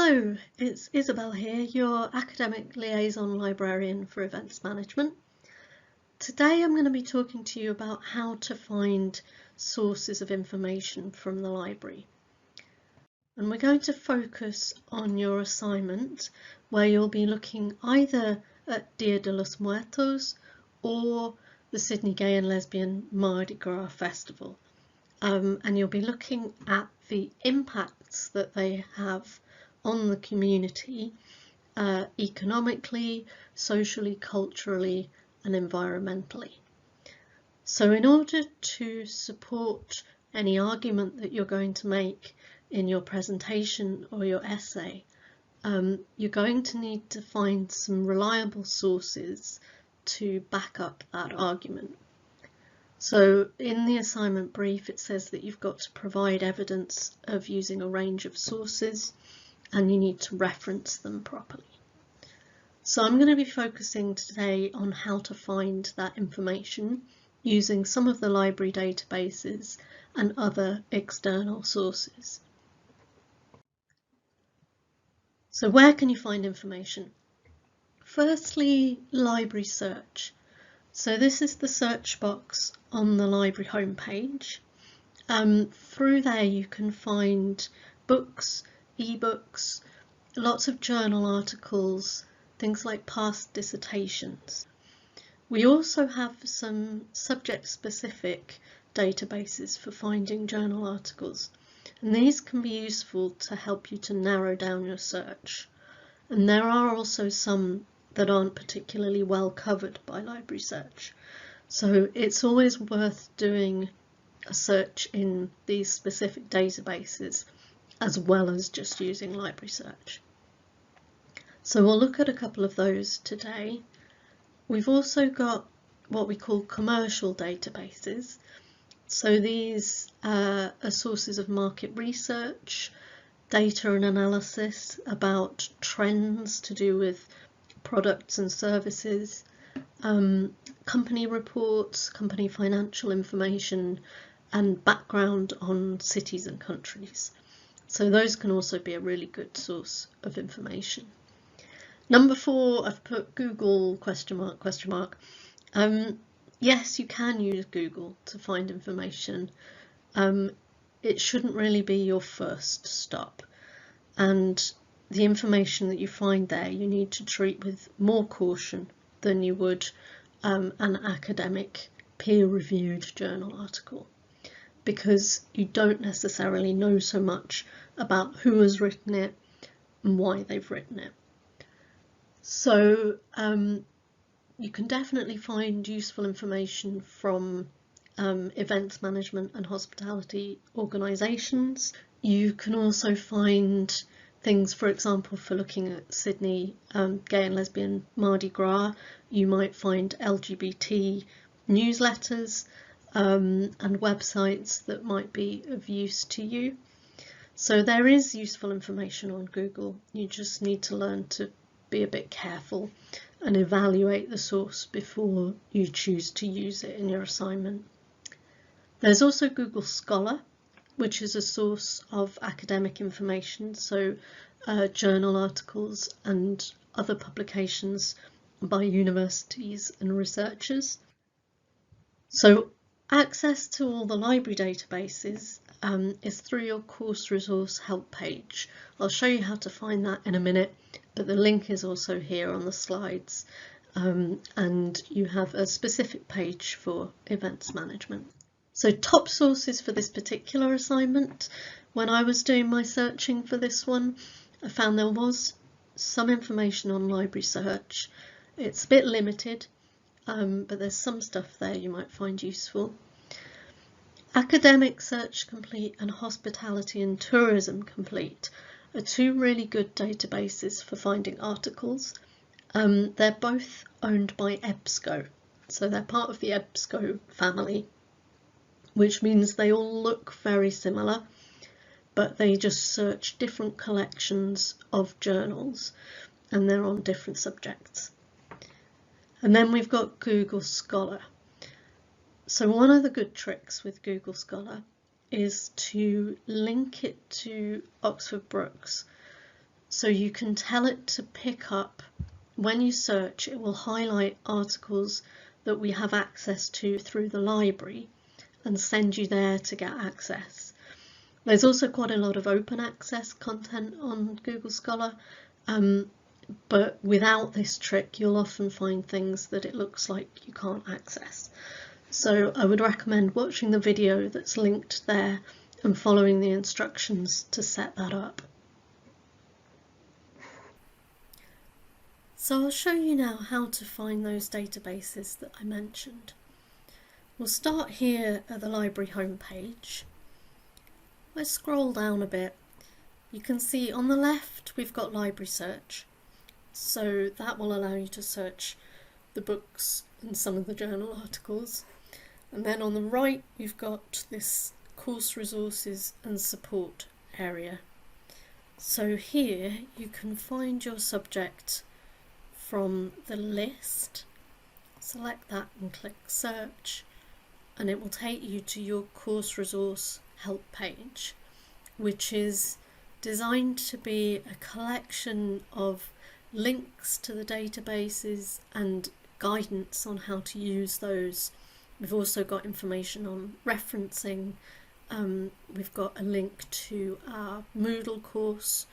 Hello, it's Isabel here, your Academic Liaison Librarian for Events Management. Today I'm going to be talking to you about how to find sources of information from the library. And we're going to focus on your assignment where you'll be looking either at Dia de los Muertos or the Sydney Gay and Lesbian Mardi Gras Festival. And you'll be looking at the impacts that they have on the community economically, socially, culturally and environmentally. So in order to support any argument that you're going to make in your presentation or your essay, you're going to need to find some reliable sources to back up that argument. So in the assignment brief it says that you've got to provide evidence of using a range of sources and you need to reference them properly. So I'm going to be focusing today on how to find that information using some of the library databases and other external sources. So where can you find information? Firstly, library search. So this is the search box on the library homepage. Through there you can find books, ebooks, lots of journal articles, things like past dissertations. We also have some subject-specific databases for finding journal articles, and these can be useful to help you to narrow down your search. And there are also some that aren't particularly well covered by library search. So it's always worth doing a search in these specific databases as well as just using library search. So we'll look at a couple of those today. We've also got what we call commercial databases. So these are sources of market research, data and analysis about trends to do with products and services, company reports, company financial information, and background on cities and countries. So those can also be a really good source of information. Number 4, I've put Google ? Yes, you can use Google to find information. It shouldn't really be your first stop. And the information that you find there you need to treat with more caution than you would an academic peer-reviewed journal article, because you don't necessarily know so much about who has written it and why they've written it. So you can definitely find useful information from events management and hospitality organisations. You can also find things, for example, for looking at Sydney Gay and Lesbian Mardi Gras, you might find LGBT newsletters and websites that might be of use to you. So there is useful information on Google. You just need to learn to be a bit careful and evaluate the source before you choose to use it in your assignment. There's also Google Scholar, which is a source of academic information, so journal articles and other publications by universities and researchers. So access to all the library databases is through your course resource help page. I'll show you how to find that in a minute, but the link is also here on the slides, and you have a specific page for events management. So top sources for this particular assignment, when I was doing my searching for this one, I found there was some information on library search. It's a bit limited, but there's some stuff there you might find useful. Academic Search Complete and Hospitality and Tourism Complete are two really good databases for finding articles. They're both owned by EBSCO, so they're part of the EBSCO family, which means they all look very similar, but they just search different collections of journals and they're on different subjects. And then we've got Google Scholar. So one of the good tricks with Google Scholar is to link it to Oxford Brookes. So you can tell it to pick up, when you search, it will highlight articles that we have access to through the library and send you there to get access. There's also quite a lot of open access content on Google Scholar, but without this trick you'll often find things that it looks like you can't access. So I would recommend watching the video that's linked there and following the instructions to set that up. So I'll show you now how to find those databases that I mentioned. We'll start here at the library homepage. If I scroll down a bit, you can see on the left we've got library search. So that will allow you to search the books and some of the journal articles. And then on the right you've got this course resources and support area. So here you can find your subject from the list, select that and click search, and it will take you to your course resource help page, which is designed to be a collection of links to the databases and guidance on how to use those. We've also got information on referencing. We've got a link to our Moodle course.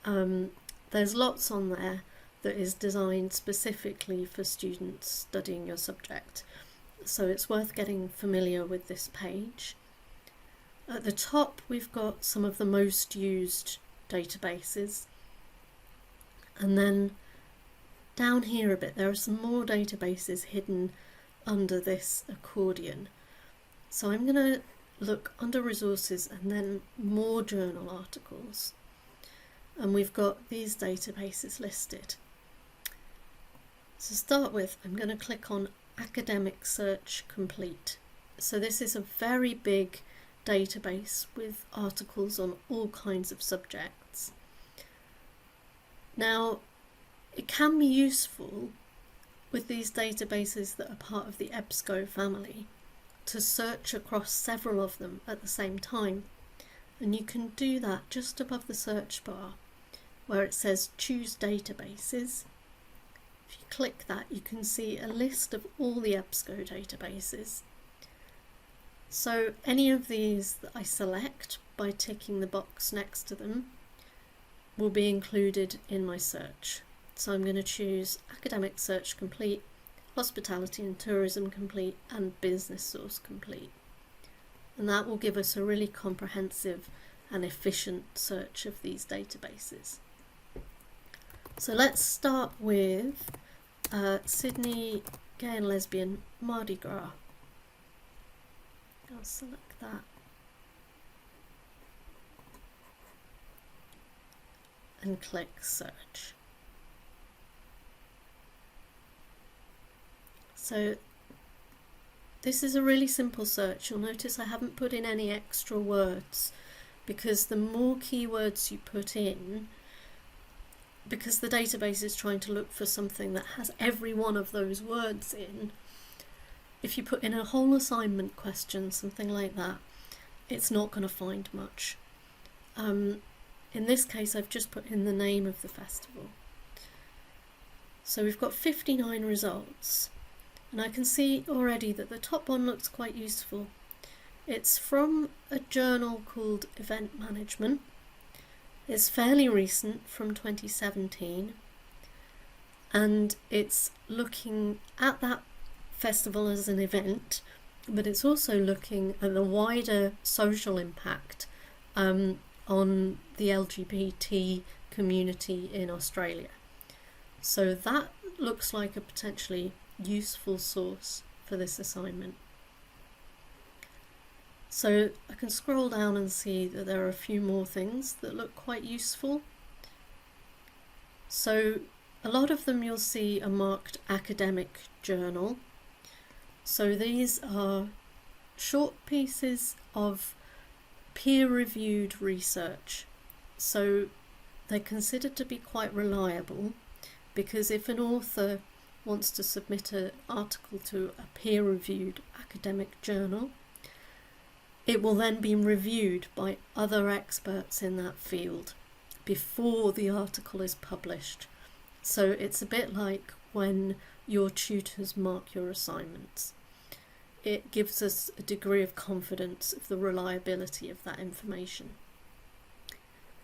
There's lots on there that is designed specifically for students studying your subject. So it's worth getting familiar with this page. At the top we've got some of the most used databases, and then down here a bit there are some more databases hidden under this accordion. So I'm going to look under resources and then more journal articles, and we've got these databases listed. To start with, I'm going to click on Academic Search Complete. So this is a very big database with articles on all kinds of subjects. Now, it can be useful with these databases that are part of the EBSCO family to search across several of them at the same time. And you can do that just above the search bar where it says Choose Databases. If you click that, you can see a list of all the EBSCO databases. So any of these that I select by ticking the box next to them will be included in my search. So I'm going to choose Academic Search Complete, Hospitality and Tourism Complete, and Business Source Complete. And that will give us a really comprehensive and efficient search of these databases. So let's start with Sydney Gay and Lesbian Mardi Gras. I'll select that. And click search. So this is a really simple search. You'll notice I haven't put in any extra words, because the more keywords you put in, because the database is trying to look for something that has every one of those words in, if you put in a whole assignment question, something like that, it's not going to find much. In this case, I've just put in the name of the festival. So we've got 59 results, and I can see already that the top one looks quite useful. It's from a journal called Event Management. It's fairly recent, from 2017, and it's looking at that festival as an event, but it's also looking at the wider social impact on the LGBT community in Australia. So that looks like a potentially useful source for this assignment. So I can scroll down and see that there are a few more things that look quite useful. So a lot of them you'll see are marked academic journal. So these are short pieces of peer-reviewed research. So they're considered to be quite reliable, because if an author wants to submit an article to a peer-reviewed academic journal, it will then be reviewed by other experts in that field before the article is published. So it's a bit like when your tutors mark your assignments. It gives us a degree of confidence of the reliability of that information.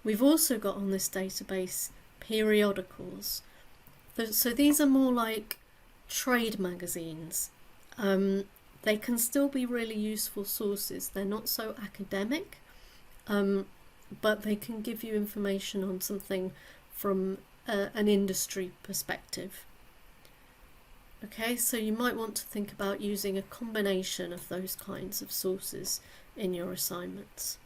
We've also got on this database periodicals. So these are more like trade magazines. They can still be really useful sources. They're not so academic, but they can give you information on something from an industry perspective. Okay, so you might want to think about using a combination of those kinds of sources in your assignments.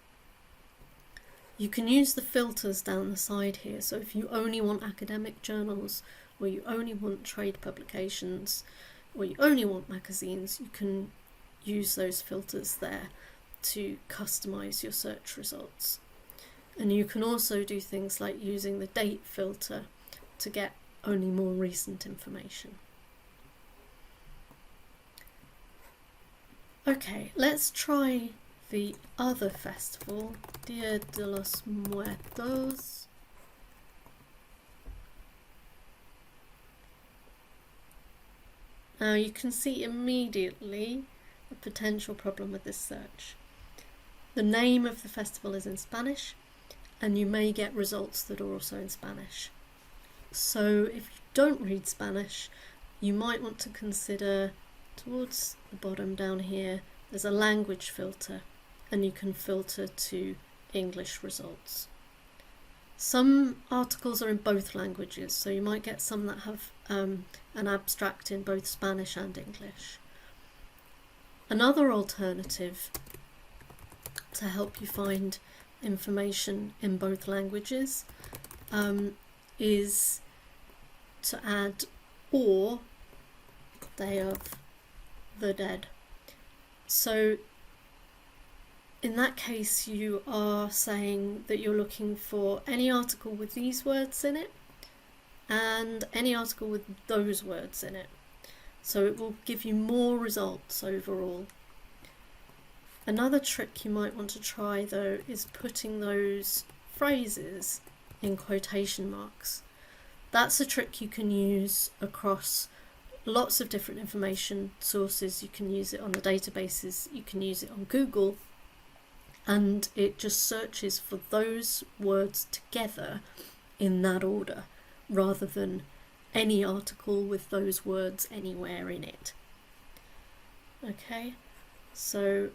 You can use the filters down the side here. So if you only want academic journals, or you only want trade publications, or you only want magazines, you can use those filters there to customize your search results. And you can also do things like using the date filter to get only more recent information. Okay, let's try the other festival, Dia de los Muertos. Now you can see immediately a potential problem with this search. The name of the festival is in Spanish, and you may get results that are also in Spanish. So if you don't read Spanish, you might want to consider towards the bottom down here, there's a language filter, and you can filter to English results. Some articles are in both languages, so you might get some that have an abstract in both Spanish and English. Another alternative to help you find information in both languages is to add "or" Day of the Dead. So in that case, you are saying that you're looking for any article with these words in it and any article with those words in it. So it will give you more results overall. Another trick you might want to try though is putting those phrases in quotation marks. That's a trick you can use across lots of different information sources. You can use it on the databases, you can use it on Google, and it just searches for those words together in that order, rather than any article with those words anywhere in it. Okay, so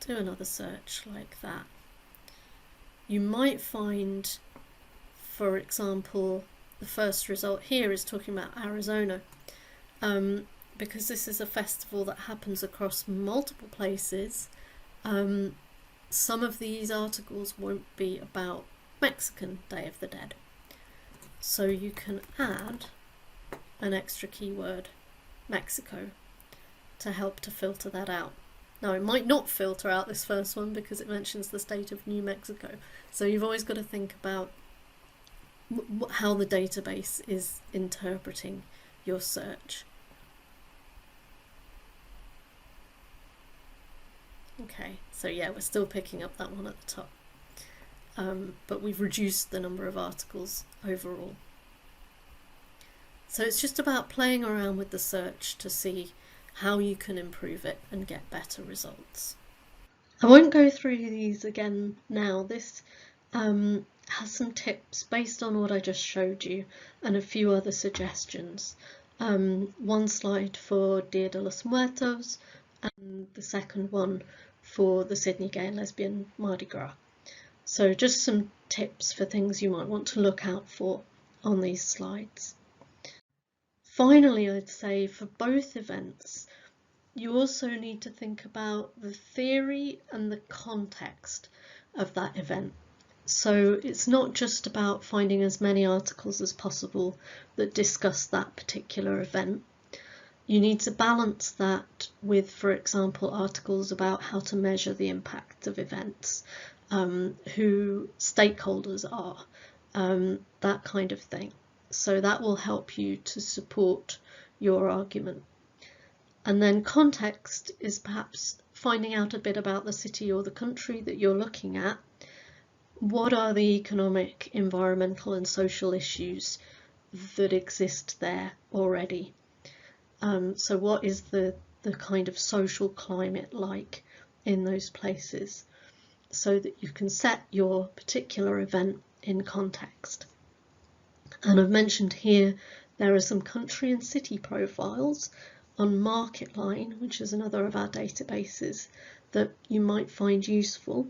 do another search like that. You might find, for example, the first result here is talking about Arizona, because this is a festival that happens across multiple places. Some of these articles won't be about Mexican Day of the Dead. So you can add an extra keyword, Mexico, to help to filter that out. Now it might not filter out this first one because it mentions the state of New Mexico. So you've always got to think about how the database is interpreting your search. Okay, so yeah, we're still picking up that one at the top, but we've reduced the number of articles overall. So it's just about playing around with the search to see how you can improve it and get better results. I won't go through these again now. This has some tips based on what I just showed you and a few other suggestions. One slide for Dia de los Muertos and the second one for the Sydney Gay and Lesbian Mardi Gras. So just some tips for things you might want to look out for on these slides. Finally, I'd say for both events, you also need to think about the theory and the context of that event. So it's not just about finding as many articles as possible that discuss that particular event. You need to balance that with, for example, articles about how to measure the impact of events, who stakeholders are, that kind of thing. So that will help you to support your argument. And then context is perhaps finding out a bit about the city or the country that you're looking at, what are the economic, environmental and social issues that exist there already? So what is the kind of social climate like in those places, so that you can set your particular event in context. And I've mentioned here there are some country and city profiles on MarketLine, which is another of our databases that you might find useful.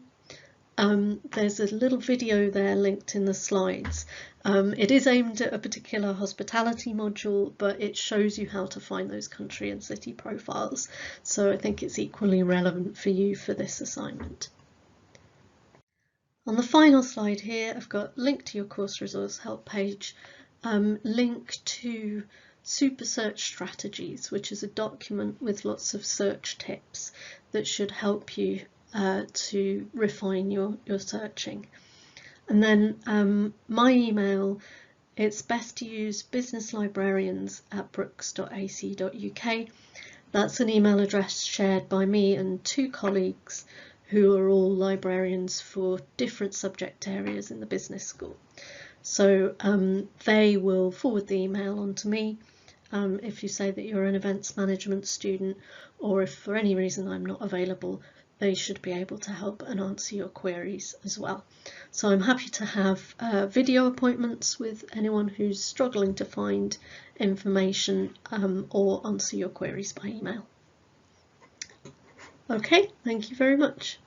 There's a little video there linked in the slides. It is aimed at a particular hospitality module, but it shows you how to find those country and city profiles. So I think it's equally relevant for you for this assignment. On the final slide here, I've got link to your course resource help page, link to Super Search Strategies, which is a document with lots of search tips that should help you to refine your searching. And then my email, it's best to use businesslibrarians@brooks.ac.uk. That's an email address shared by me and 2 colleagues who are all librarians for different subject areas in the business school. So they will forward the email on to me if you say that you're an events management student, or if for any reason I'm not available, they should be able to help and answer your queries as well. So I'm happy to have video appointments with anyone who's struggling to find information or answer your queries by email. Okay, thank you very much.